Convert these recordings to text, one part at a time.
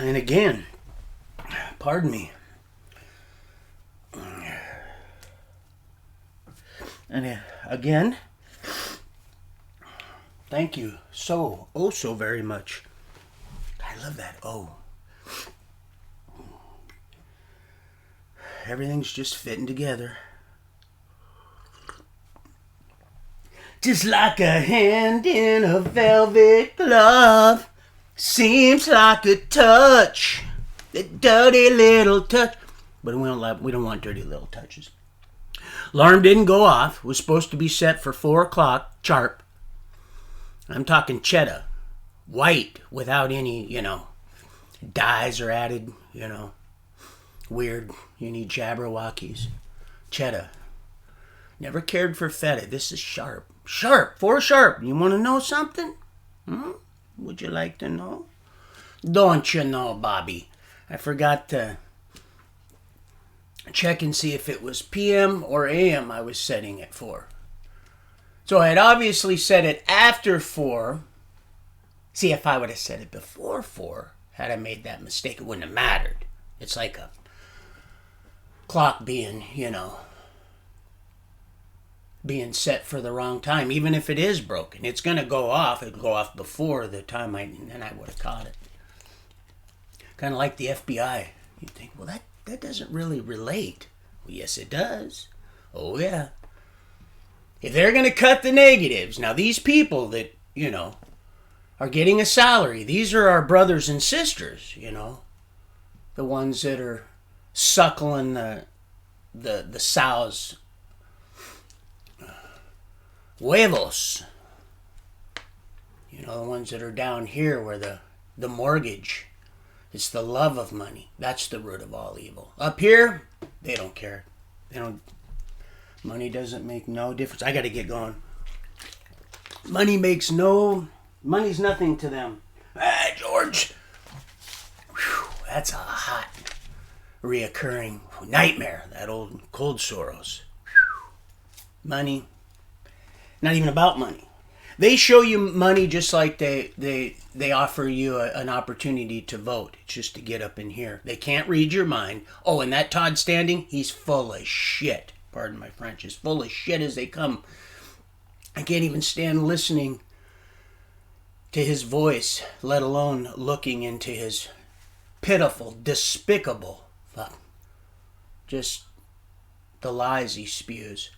And again, pardon me. And again, thank you so very much. I love that. Oh. Everything's just fitting together. Just like a hand in a velvet glove. Seems like a touch. A dirty little touch. But we don't want dirty little touches. Alarm didn't go off. It was supposed to be set for 4 o'clock sharp. I'm talking cheddar. White without any, dyes are added, weird, Jabberwockies. Cheddar. Never cared for feta. This is sharp. Sharp. 4 sharp. You want to know something? Would you like to know? Don't you know, Bobby? I forgot to check and see if it was PM or AM I was setting it for. So I had obviously set it after 4. See, if I would have set it before 4, had I made that mistake, it wouldn't have mattered. It's like a clock being, being set for the wrong time. Even if it is broken, it's going to go off. It'll go off before the time then I would have caught it. Kind of like the FBI. You think, well, that doesn't really relate. Well, yes, it does. Oh, yeah. If they're going to cut the negatives, now these people that, are getting a salary, these are our brothers and sisters, the ones that are suckling the sows' huevos, the ones that are down here where the mortgage, it's the love of money. That's the root of all evil. Up here, they don't care. Money doesn't make no difference. I got to get going. Money's nothing to them. George. Whew, that's a hot, reoccurring nightmare, that old cold Soros. Whew. Money. Not even about money. They show you money just like they offer you an opportunity to vote. It's just to get up in here. They can't read your mind. Oh, and that Todd Standing, he's full of shit. Pardon my French. As full of shit as they come. I can't even stand listening to his voice, let alone looking into his pitiful, despicable, just the lies he spews.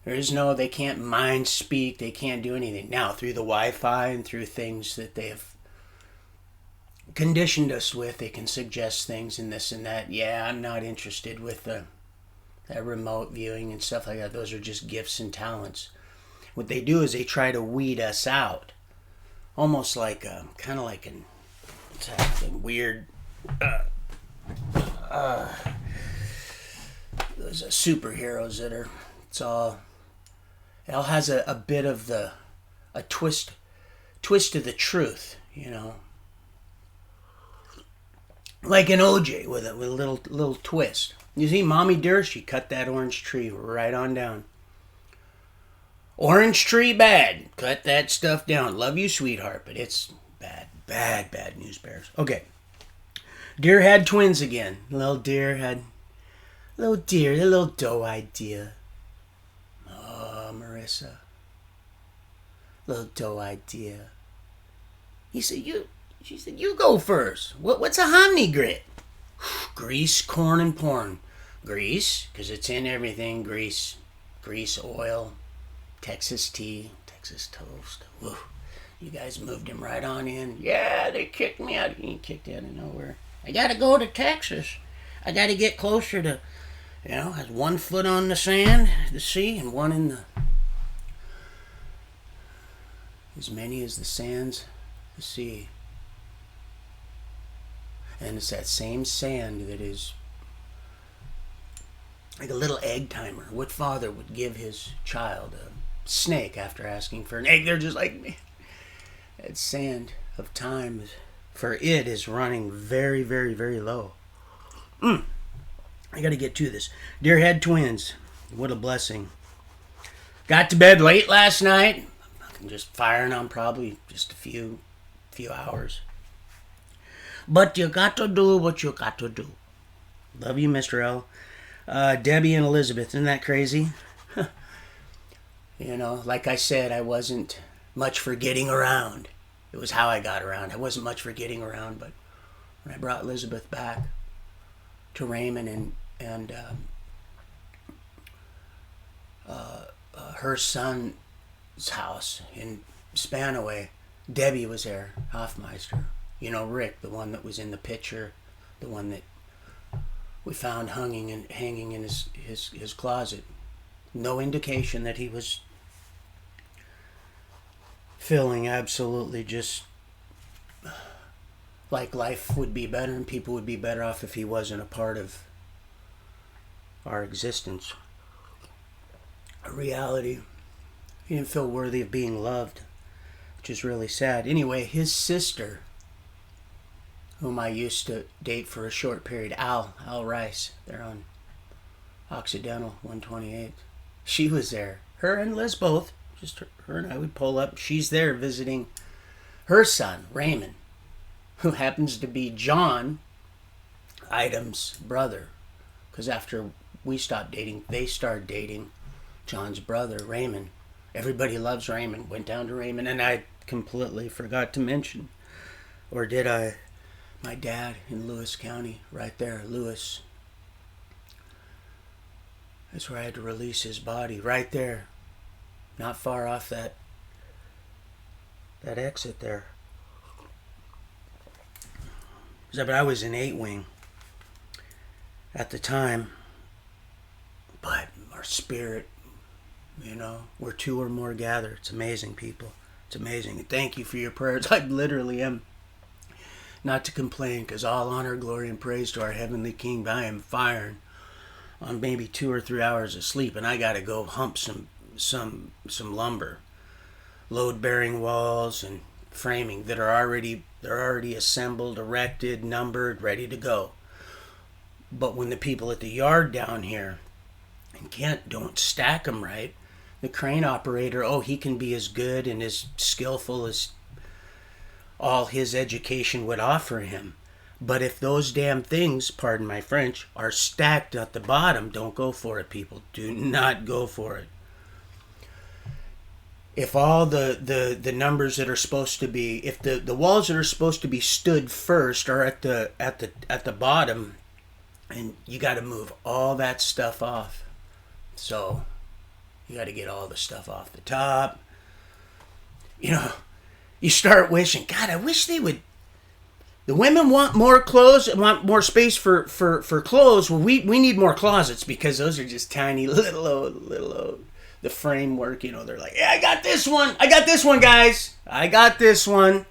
They can't mind speak, they can't do anything. Now, through the Wi-Fi and through things that they have conditioned us with, they can suggest things and this and that. Yeah, I'm not interested with that remote viewing and stuff like that. Those are just gifts and talents. What they do is they try to weed us out. Almost like, kind of like a weird, those superheroes that are, it all has a bit of a twist of the truth, Like an OJ with a little twist. You see, Mommy Dear, she cut that orange tree right on down. Orange tree bad. Cut that stuff down. Love you, sweetheart, but it's bad news bears. Okay. Deer had twins again. Little deer, the little doe-eyed deer. Oh, Marissa. Little doe-eyed deer. She said, you go first. What's a hominy grit? Grease, corn, and porn. Grease, because it's in everything. Grease, oil. Texas tea, Texas toast. Woo. You guys moved him right on in. Yeah, they kicked me out. He kicked out of nowhere. I got to go to Texas. I got to get closer to, has 1 foot on the sand, the sea, and one in as many as the sands, the sea. And it's that same sand that is like a little egg timer. What father would give his child a snake after asking for an egg? They're just like me. That sand of time for it is running very, very, very low. I got to get to this. Deer had twins. What a blessing. Got to bed late last night. I'm just firing on probably just a few hours. But you got to do what you got to do. Love you, Mr. L. Debbie and Elizabeth, isn't that crazy? You know, like I said, I wasn't much for getting around. It was how I got around. I wasn't much for getting around, but when I brought Elizabeth back to Raymond and her son's house in Spanaway, Debbie was there, Hoffmeister. You know, Rick, the one that was in the picture, the one that we found hanging in his closet. No indication that he was feeling absolutely just like life would be better and people would be better off if he wasn't a part of our existence. A reality. He didn't feel worthy of being loved, which is really sad. Anyway, his sister, whom I used to date for a short period, Al Rice, they're on Occidental 128. She was there. Her and Liz both. Just her and I would pull up. She's there visiting her son, Raymond, who happens to be John Item's brother. Because after we stopped dating, they started dating John's brother, Raymond. Everybody loves Raymond. Went down to Raymond, and I completely forgot to mention, or did I? My dad in Lewis County, right there, Lewis. That's where I had to release his body, right there. Not far off that exit there. But I was in 8-wing at the time. But our spirit, you know, where two or more gather. It's amazing, people. It's amazing. And thank you for your prayers. I literally am not to complain, because all honor, glory, and praise to our Heavenly King. But I am firing on maybe 2 or 3 hours of sleep, and I got to go hump some lumber, load-bearing walls and framing that are already assembled, erected, numbered, ready to go. But when the people at the yard down here in Kent don't stack them right, the crane operator, he can be as good and as skillful as all his education would offer him. But if those damn things, pardon my French, are stacked at the bottom, don't go for it, people. Do not go for it. If all the numbers that are supposed to be, if the walls that are supposed to be stood first are at the bottom, and you got to move all that stuff off. So you got to get all the stuff off the top. You know, you start wishing, God, I wish they would. The women want more clothes and want more space for clothes. Well, we need more closets, because those are just tiny, little old. The framework, you know, they're like, yeah, I got this one, guys. I got this one.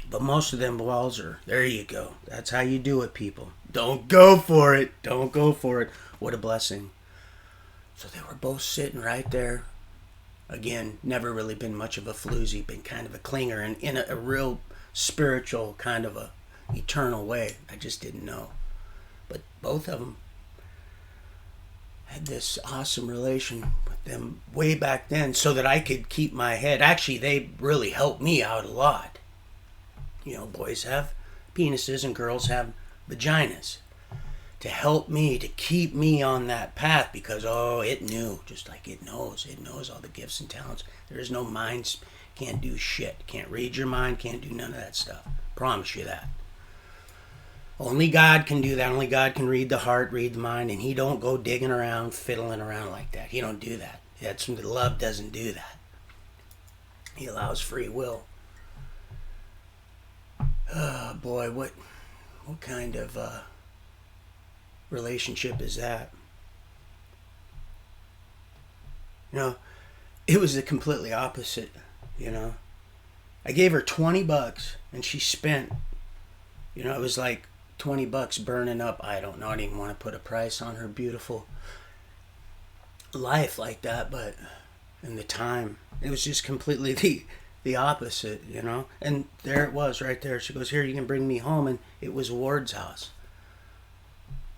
But most of them walls are, there you go. That's how you do it, people. Don't go for it. Don't go for it. What a blessing. So they were both sitting right there. Again, never really been much of a floozy, been kind of a clinger, and in a real spiritual kind of a eternal way. I just didn't know. But both of them had this awesome relation with them way back then, so that I could keep my head. Actually, they really helped me out a lot. You know, boys have penises and girls have vaginas. To help me, to keep me on that path, because it knew, just like it knows all the gifts and talents. There is no minds, can't do shit, can't read your mind, can't do none of that stuff. Promise you that. Only God can do that. Only God can read the heart, read the mind, and He don't go digging around, fiddling around like that. He don't do that. That's love doesn't do that. He allows free will. Oh boy, what kind of relationship is that? You know, it was the completely opposite. You know, I gave her $20, and she spent. You know, it was like $20 burning up. I don't know. I didn't want to put a price on her beautiful life like that, but in the time, it was just completely the opposite, you know. And there it was, right there. She goes, "Here, you can bring me home," and it was Ward's house,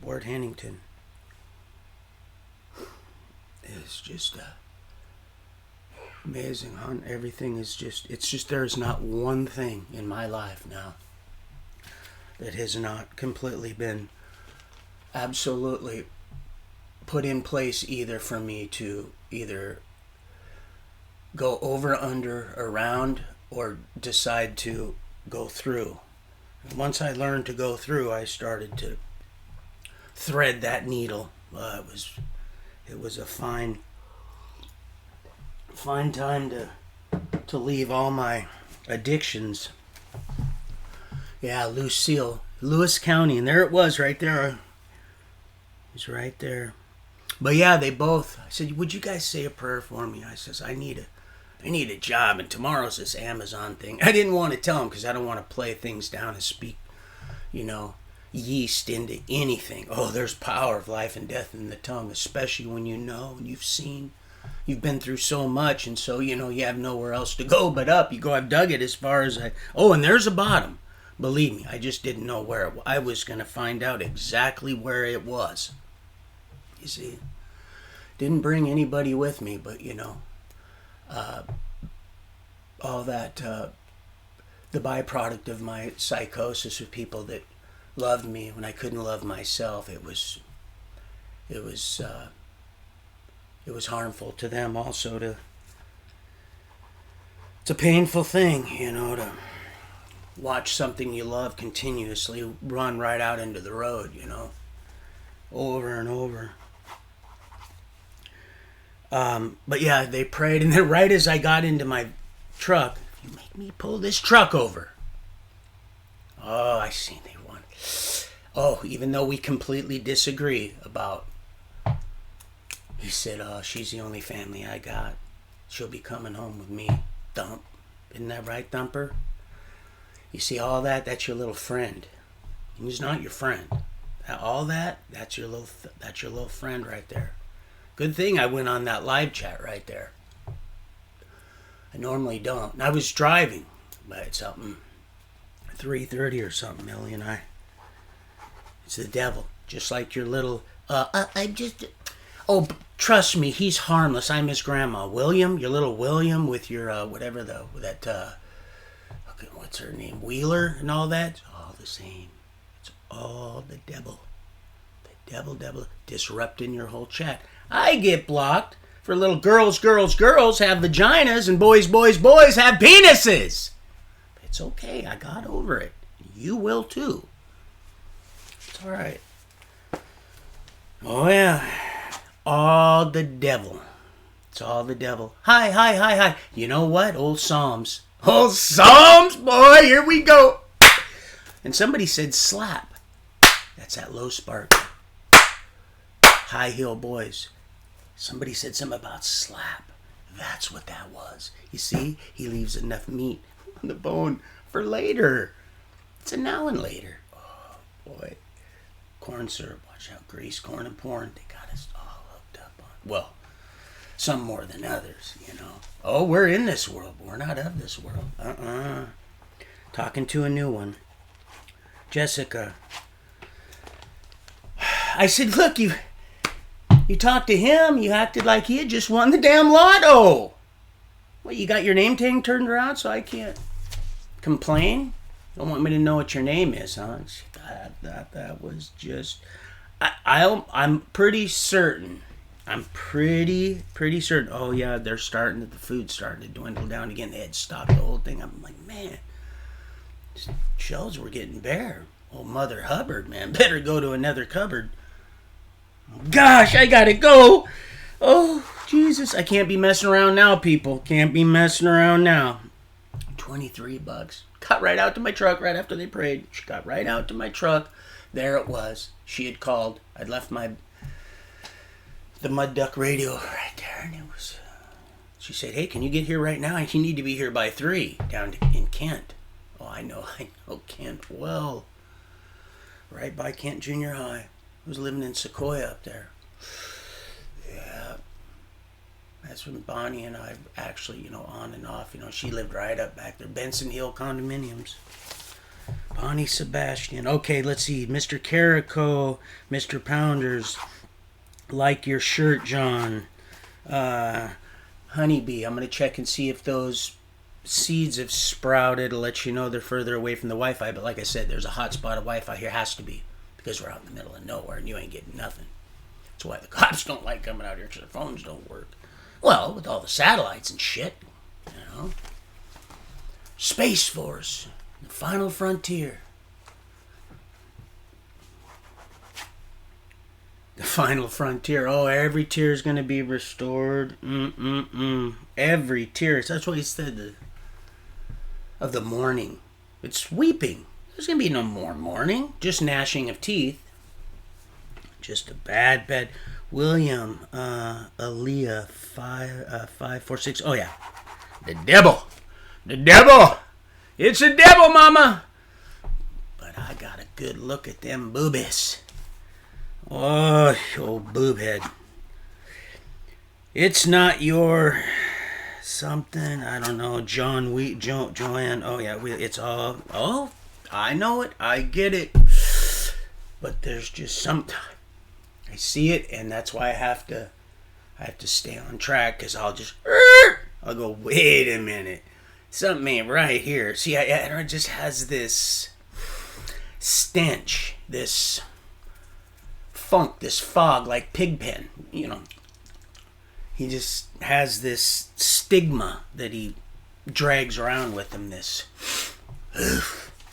Ward Hennington. It's just amazing, huh? Everything is just. It's just there's not one thing in my life now that has not completely been absolutely put in place either for me to either go over, under, around, or decide to go through. Once I learned to go through, I started to thread that needle. It was a fine time to leave all my addictions. Yeah, Lucille, Lewis County, and there it was right there. It's right there. But yeah, they both. I said, "Would you guys say a prayer for me?" I says, "I need a job, and tomorrow's this Amazon thing." I didn't want to tell them because I don't want to play things down and speak, yeast into anything. Oh, there's power of life and death in the tongue, especially when you know and you've been through so much, and so you have nowhere else to go but up. You go, I've dug it as far as and there's a bottom. Believe me, I just didn't know where it was. I was going to find out exactly where it was. You see, didn't bring anybody with me, but all that, the byproduct of my psychosis of people that loved me when I couldn't love myself. It was harmful to them also. It's a painful thing, to watch something you love continuously run right out into the road, over and over. But yeah, they prayed, and then right as I got into my truck, "You make me pull this truck over." Oh, I seen they won. Oh, even though we completely disagree about, he said, "Oh, she's the only family I got. She'll be coming home with me." Thump. Isn't that right, Thumper? You see all that? That's your little friend. He's not your friend. All that? That's your little friend right there. Good thing I went on that live chat right there. I normally don't. And I was driving, but it's something 3:30 or something, Millie and I. It's the devil, just like your little. Trust me, he's harmless. I'm his grandma, William. Your little William with your what's her name, Wheeler and all that. It's all the same. It's all the devil. The devil disrupting your whole chat. I get blocked for little girls have vaginas and boys have penises. It's okay. I got over it. You will too. It's all right. Oh yeah. All the devil. It's all the devil. Hi. You know what? Old Psalms, boy. Here we go. And somebody said slap. That's that low spark. High heel boys. Somebody said something about slap. That's what that was. You see, he leaves enough meat on the bone for later. It's a now and later. Oh boy. Corn syrup. Watch out. Grease, corn, and porn. They got us all hooked up on. Well, some more than others, Oh, we're in this world, but we're not of this world. Talking to a new one. Jessica. I said, look, you talked to him, you acted like he had just won the damn lotto. Well, you got your name turned around so I can't complain? Don't want me to know what your name is, huh? That was just... I'm pretty certain. I'm pretty certain. Oh yeah, the food's starting to dwindle down again. They had stopped the whole thing. I'm like, man, shelves were getting bare. Old Mother Hubbard, man, better go to another cupboard. Gosh, I gotta go. Oh, Jesus, I can't be messing around now, people. Can't be messing around now. $23. Got right out to my truck right after they prayed. She got right out to my truck. There it was. She had called. I'd left the Mud Duck radio right there, and it was. She said, "Hey, can you get here right now? You need to be here by 3 down in Kent." Oh, I know Kent well. Right by Kent Junior High. I was living in Sequoia up there. Yeah. That's when Bonnie and I actually, on and off, she lived right up back there. Benson Hill condominiums. Bonnie Sebastian. Okay, let's see. Mr. Carico, Mr. Pounders. Like your shirt, John. Honeybee. I'm going to check and see if those seeds have sprouted to let you know they're further away from the Wi-Fi. But like I said, there's a hot spot of Wi-Fi here. Has to be, because we're out in the middle of nowhere and you ain't getting nothing. That's why the cops don't like coming out here, because their phones don't work. Well, with all the satellites and shit, you know. Space Force, the final frontier. The final frontier. Oh, every tear is going to be restored. Every tear. That's what he said of the mourning. It's weeping. There's going to be no more mourning. Just gnashing of teeth. Just a bad. William, Aaliyah, 546. Oh, yeah. The devil. The devil. It's a devil, mama. But I got a good look at them boobies. Oh, old boob head. It's not your something, I don't know, Joanne. Oh, yeah, it's all, oh, I know it. I get it. But there's just something. I see it, and that's why I have to stay on track, because I'll go, wait a minute. Something ain't right here. See, it just has this stench, this funk, this fog, like Pigpen, you know. He just has this stigma that he drags around with him, this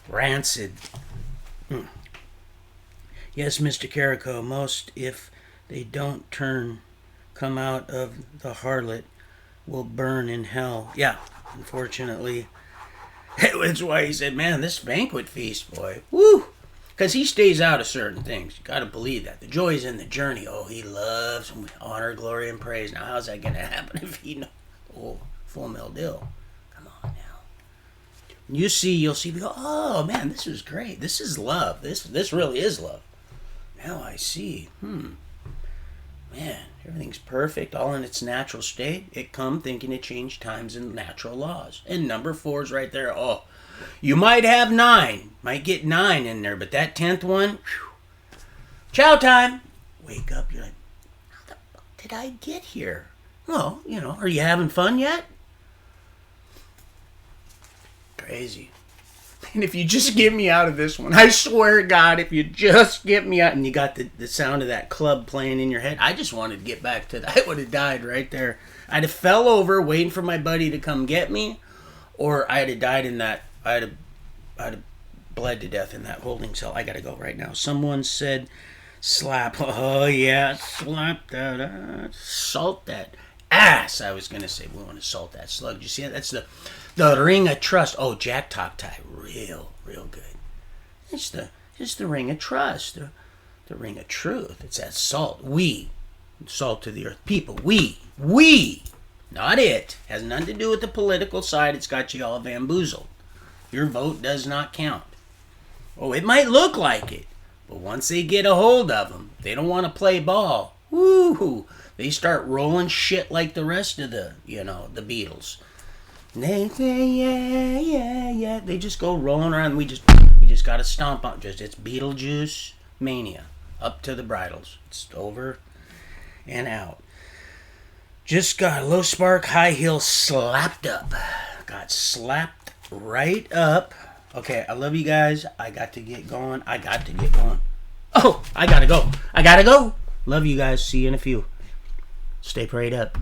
rancid. Yes, Mr. Carrico, most, if they don't come out of the harlot, will burn in hell. Yeah, unfortunately. That's why he said, man, this banquet feast, boy, woo! Because he stays out of certain things. You got to believe that. The joy is in the journey. Oh, he loves honor, glory, and praise. Now, how's that going to happen if he knows? Oh, Full Mill Dill. Come on now. You'll see, we go, oh, man, this is great. This is love. This really is love. Now I see. Man, everything's perfect, all in its natural state. It come thinking it changed times and natural laws. And number 4 is right there. Oh, you might have 9. Might get 9 in there, but that 10th one, whew, chow time. Wake up, you're like, how the fuck did I get here? Well, you know, are you having fun yet? Crazy. And if you just get me out of this one, I swear to God, if you just get me out, and you got the sound of that club playing in your head, I just wanted to get back to that. I would have died right there. I'd have fell over waiting for my buddy to come get me, or I'd have died in that, I'd have bled to death in that holding cell. I gotta go right now. Someone said, slap. Oh, yeah, slap that. Salt that ass. I was gonna say, we want to salt that slug. You see that? That's the ring of trust. Oh, Jack Talk Tie. Real good. It's the ring of trust. The ring of truth. It's that salt. Salt to the earth. People. We. Not it. Has nothing to do with the political side. It's got you all bamboozled. Your vote does not count. Oh, it might look like it. But once they get a hold of them, they don't want to play ball. Woo! They start rolling shit like the rest of the Beatles. And they say, yeah. They just go rolling around. We just got to stomp on. It's Beetlejuice mania. Up to the bridles. It's over and out. Just got a low spark, high heel slapped up. Got slapped right up. Okay, I love you guys. I got to get going. Oh, I gotta go. Love you guys. See you in a few. Stay prayed up.